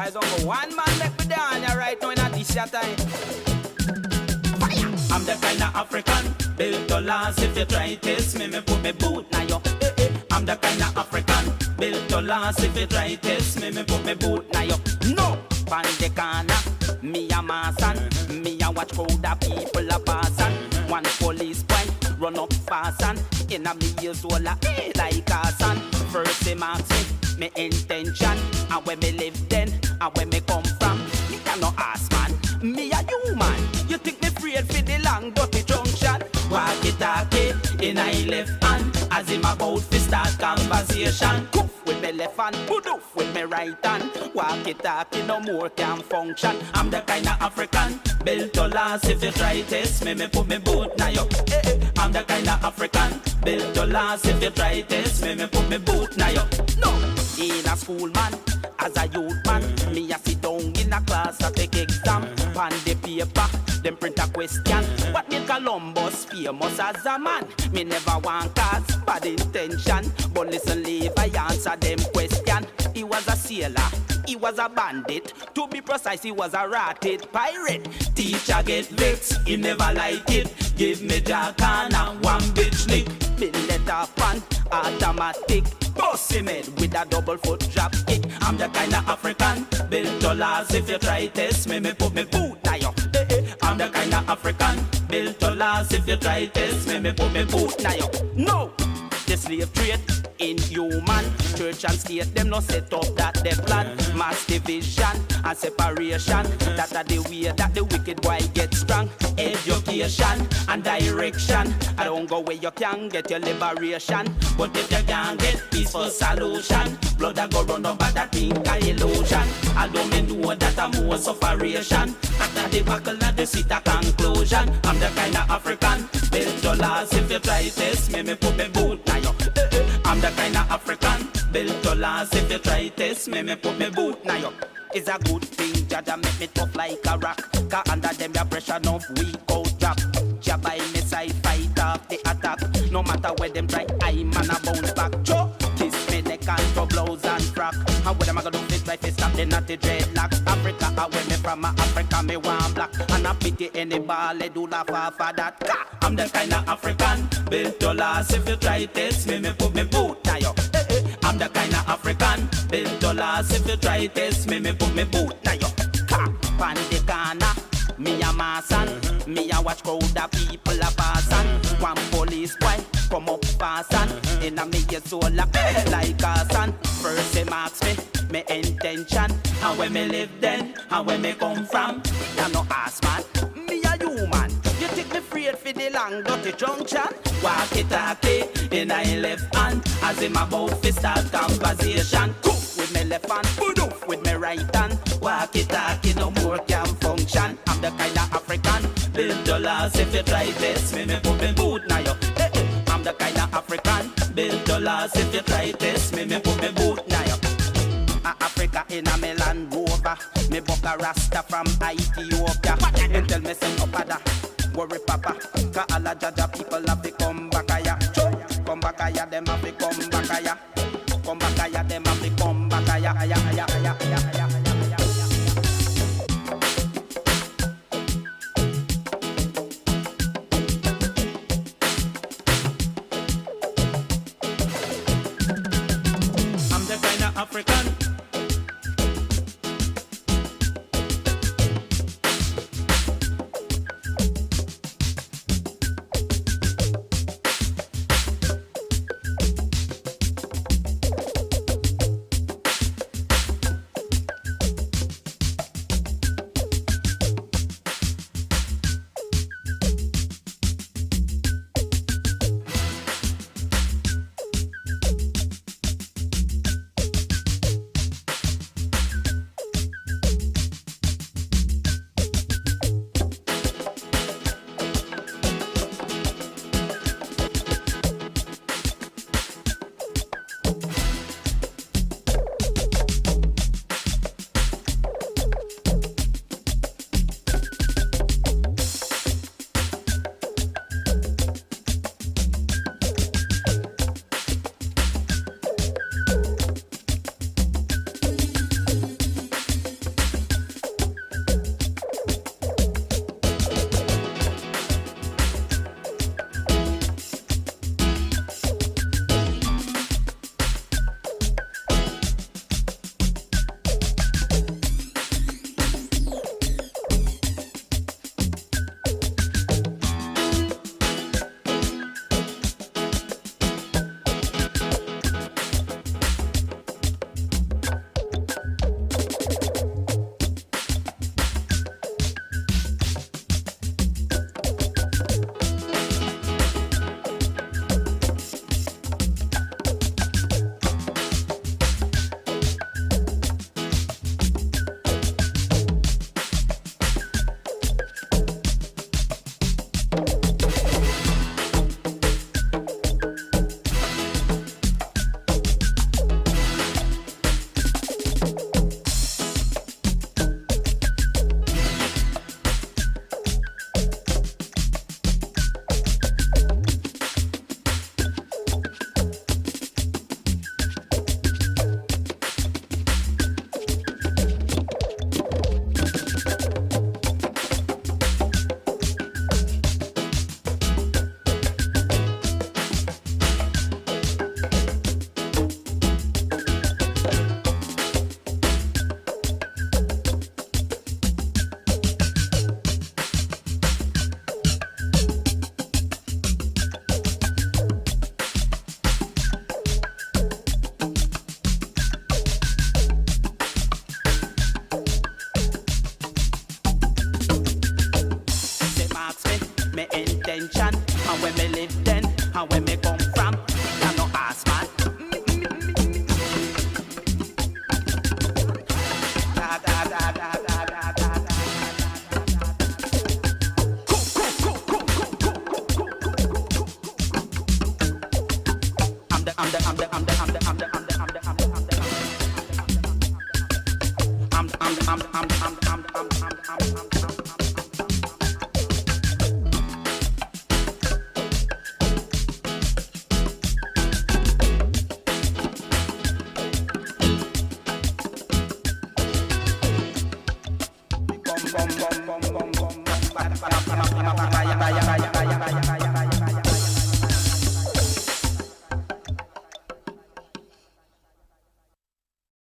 Why don't go one man make me down here right now in a this your time? Fire! I'm the kind of African built to last. If you try test me put me boot now yo. I'm the kind of African built to last. If you try test me put me boot now yo. No! Pan the corner, me a massan. Me a watch crowd of people a passan. One police point, run up fast and in a me ears all a like a son. First they marks me intention. And where me live then, and where me come from. Me cannot ask man, me a human. You think me afraid for the long dirty junction? Walkie-talkie in a left hand, as him about to start conversation. Coof with me left hand, pudoof with me right hand. Walkie-talkie no more can function. I'm the kind of African built to last. If you try test me put me boot now yo. I'm the kind of African built to last. If you try test me put me boot now yo. No, in a school man, as a youth man, me a sit down in a class a take exam. Pan the paper, them print a question. What made Columbus famous as a man? Me never want cause bad intention, but listen, leave I answer them question. He was a sailor, he was a bandit. To be precise, he was a ratted pirate. Teacher get vexed, he never like it. Give me Jack and one bitch nick. Bill letter pan, automatic. Boss him head with a double foot drop kick. I'm the kind of African built to last. If you try test me put me boot now yo. I'm the kind of African built to last. If you try test me put me boot now yo. No, the slave trade inhuman. Church and state them no set up that they plan. Mass division and separation. That are the way that the wicked boy gets strong. Education and direction. I don't go where you can get your liberation. But if you can't get peaceful solution, blood a go run over that thing a illusion. I don't know that I'm more sufferation. After the buckle of the seat a conclusion. I'm the kind of African built to last. If you try test me put me boot now yo. I'm the kind of African built to last. If you try test me put me boot now yo. It's a good thing, Jaja make me tough like a rock. Cause under them your pressure enough weak out drop. Jah by me side fight off the attack. No matter where them try, I man a bounce back. Cho, kiss me neck and throw blouse and frock. And what am I gonna do fit like stop the natty dreadlocks? Africa, where me from, Africa me want black. And I pity any ball, they do laugh off of that. I'm the kind of African built to last. If you try test me put me boot now yo. I'm the kind of African built to last. If you try test me put me boot now yo. Pan the corner, me a massan. Me a watch crowd of people a passan. One police boy come up fast and in a me ears all like a son. First they marks me intention. And where me live then, and where me come from. You no ask man, me a human. You think me afraid for the long dirty junction? Walkie-talkie in a left hand, as him about to start conversation. Coof with me left hand, pudoof with me right hand. Walkie-talkie no more can function. I'm the kind of African built to last. If you try test me put me boot now yo. I'm the kind of African built to last. If you try test me put me boot now yo. Africa in a me Land Rover. Me buck a Rasta from Ethiopia. And tell me send up ada worry papa. Cause all a Jaja people have to come back aya. Come back aya, them have to come back aya. Come back aya, them have to come back aya. Aya, aya, aya, aya, aya. African where me live then, and where me come from. You no ask man. Da da da da da da da. I'm